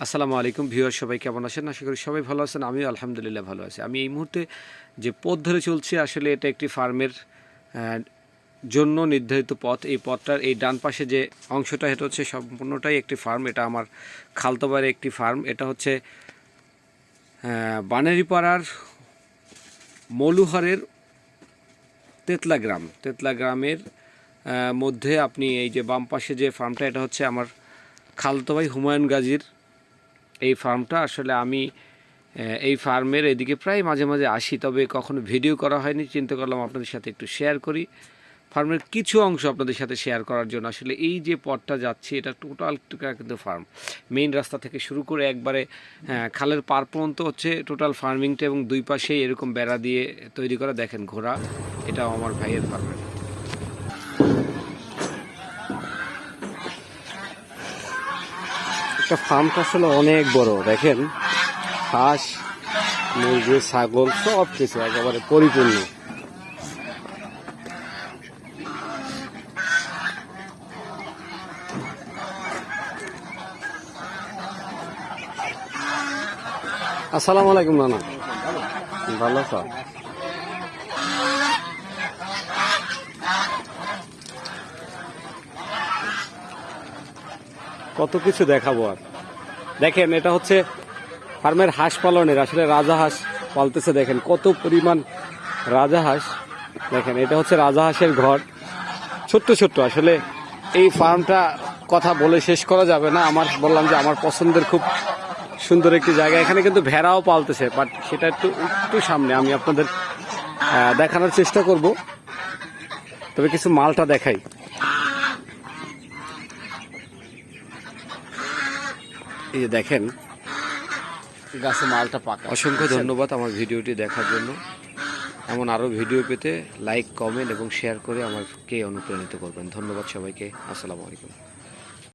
আসসালামু আলাইকুম ভিউয়ার, সবাই কেমন আছেন? আশা করি সবাই ভালো আছেন। আমিও আলহামদুলিল্লাহ ভালো আছি। আমি এই মুহূর্তে যে পথ ধরে চলছি, আসলে এটা একটি ফার্মের জন্য নির্ধারিত পথ। এই পথটার এই ডান পাশে যে অংশটা, এটা হচ্ছে সম্পূর্ণটাই একটি ফার্ম। এটা আমার খালতো ভাইয়ের একটি ফার্ম। এটা হচ্ছে বানারীপাড়ার মৌলুহারের তেতলা গ্রামের মধ্যে আপনি এই যে বাম পাশে যে ফার্মটা, এটা হচ্ছে আমার খালতো ভাই হুমায়ুন গাজীর এই ফার্মটা। আসলে আমি এই ফার্মের এদিকে প্রায় মাঝে মাঝে আসি, তবে কখনো ভিডিও করা হয়নি। চিন্তা করলাম আপনাদের সাথে একটু শেয়ার করি, ফার্মের কিছু অংশ আপনাদের সাথে শেয়ার করার জন্য। আসলে এই যে পথটা যাচ্ছি, এটা টোটাল কিন্তু ফার্ম। মেইন রাস্তা থেকে শুরু করে একবারে খালের পার পর্যন্ত হচ্ছে টোটাল ফার্মিংটা, এবং দুই পাশেই এরকম বেড়া দিয়ে তৈরি করা। দেখেন ঘোড়া, এটাও আমার ভাইয়ের ফার্মের। একটা ফার্মটা আসলে অনেক বড়, দেখেন হাঁস, মুরগি, ছাগল সব কিছু একেবারে পরিপূর্ণ। আসসালামু আলাইকুম নানা, ভালো তো? কত কিছু দেখাবো আর। দেখেন এটা হচ্ছে ফার্মের হাঁস পালনের, আসলে রাজাহাঁস পালতেছে। দেখেন কত পরিমাণ রাজাহাঁস। দেখেন এটা হচ্ছে রাজাহাঁসের ঘর, ছোট্ট ছোট্ট। আসলে এই ফার্মটা কথা বলে শেষ করা যাবে না। আমার বললাম যে আমার পছন্দের খুব সুন্দর একটি জায়গা। এখানে কিন্তু ভেড়াও পালতেছে, বাট সেটা একটু সামনে আমি আপনাদের দেখানোর চেষ্টা করব। তবে কিছু মালটা দেখাই। এই যে দেখেন গাছে মালটা পাকা। অসংখ্য ধন্যবাদ আমার ভিডিওটি দেখার জন্য। এমন আরও ভিডিও পেতে লাইক, কমেন্ট এবং শেয়ার করে আমাকে অনুপ্রাণিত করবেন। ধন্যবাদ সবাইকে। আসসালামু আলাইকুম।